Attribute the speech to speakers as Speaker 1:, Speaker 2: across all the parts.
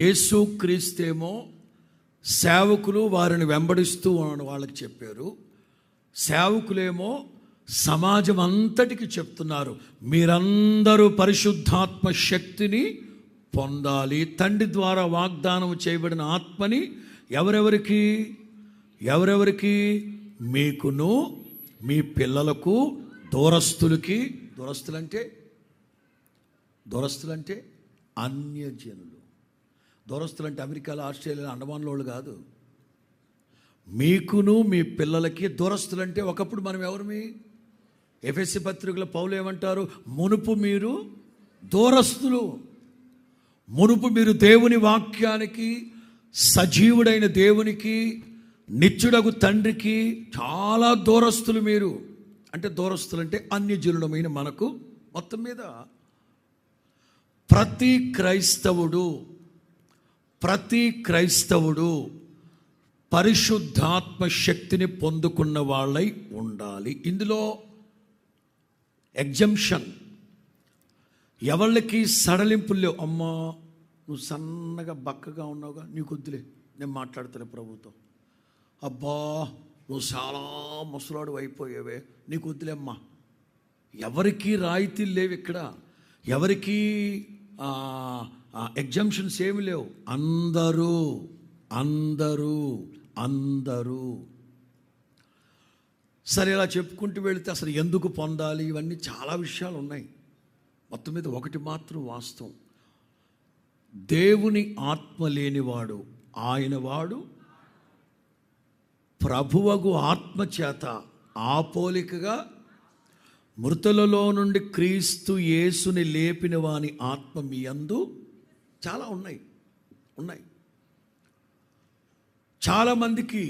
Speaker 1: యేసుక్రీస్తేమో సేవకులు వారిని వెంబడిస్తూ వాళ్ళకి చెప్పారు. సేవకులేమో సమాజం అంతటికి చెప్తున్నారు, మీరందరూ పరిశుద్ధాత్మ శక్తిని పొందాలి. తండ్రి ద్వారా వాగ్దానం చేయబడిన ఆత్మని ఎవరెవరికి మీకును మీ పిల్లలకు దూరస్తులకి. దూరస్తులంటే అన్యజనులు. దూరస్తులంటే అమెరికాలో, ఆస్ట్రేలియాలో, అండమాన్లో వాళ్ళు కాదు. మీకును మీ పిల్లలకి. దూరస్తులంటే ఒకప్పుడు మనం ఎవరిమి? ఎఫెసీ పత్రికలో పౌలు ఏమంటారు? మునుపు మీరు దూరస్తులు. మునుపు మీరు దేవుని వాక్యానికి, సజీవుడైన దేవునికి, నిత్యుడగు తండ్రికి చాలా దూరస్తులు మీరు. అంటే దూరస్తులంటే అన్యజనులమైన మనకు. మొత్తం మీద ప్రతి క్రైస్తవుడు పరిశుద్ధాత్మ శక్తిని పొందుకున్న వాళ్ళై ఉండాలి. ఇందులో ఎగ్జంప్షన్ ఎవళ్ళకి సడలింపులు లేవు. అమ్మా నువ్వు సన్నగా బక్కగా ఉన్నావుగా, నీకు వద్దులే, నేను మాట్లాడతలే ప్రభుతో. అబ్బా నువ్వు చాలా ముసలాడు అయిపోయావే, నీకు వద్దులే అమ్మా. ఎవరికి రాయితీలు లేవు ఇక్కడ, ఎవరికి ఎగ్జంప్షన్స్ ఏమి లేవు. అందరూ సరే ఇలా చెప్పుకుంటూ వెళితే అసలు ఎందుకు పొందాలి, ఇవన్నీ చాలా విషయాలు ఉన్నాయి. మొత్తం మీద ఒకటి మాత్రం వాస్తవం, దేవుని ఆత్మ లేనివాడు ఆయనవాడు ప్రభువగు ఆత్మ చేత ఆ పోలికగా మృతులలో నుండి క్రీస్తు యేసుని లేపిన వాని ఆత్మ మీ యందు చాలా ఉన్నాయి. చాలామందికి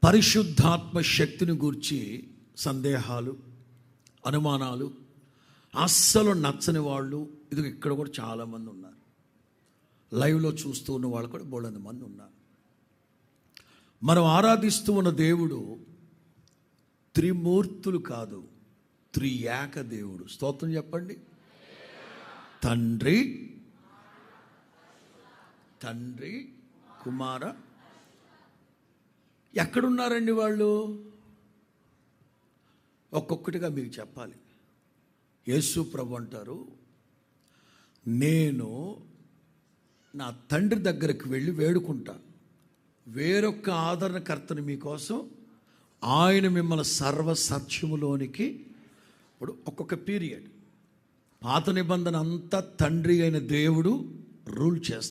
Speaker 1: పరిశుద్ధాత్మ శక్తిని గూర్చి సందేహాలు, అనుమానాలు, అస్సలు నచ్చని వాళ్ళు ఇది ఇక్కడ కూడా చాలామంది ఉన్నారు. లైవ్లో చూస్తూ ఉన్న వాళ్ళు కూడా బోలెడు మంది ఉన్నారు. మనం ఆరాధిస్తూ ఉన్న దేవుడు త్రిమూర్తులు కాదు, త్రియేక దేవుడు. స్తోత్రం చెప్పండి. తండ్రి, కుమార. ఎక్కడున్నారండి వాళ్ళు? ఒక్కొక్కటిగా మీకు చెప్పాలి. యేసు ప్రభు అంటారు, నేను నా తండ్రి దగ్గరికి వెళ్ళి వేడుకుంటా, వేరొక ఆదరణకర్తను మీకోసం, ఆయన మిమ్మల్ని సర్వసత్యములోనికి. ఇప్పుడు ఒక్కొక్క పీరియడ్, పాత నిబంధన అంతా తండ్రి అయిన దేవుడు రూల్ చేస్తారు.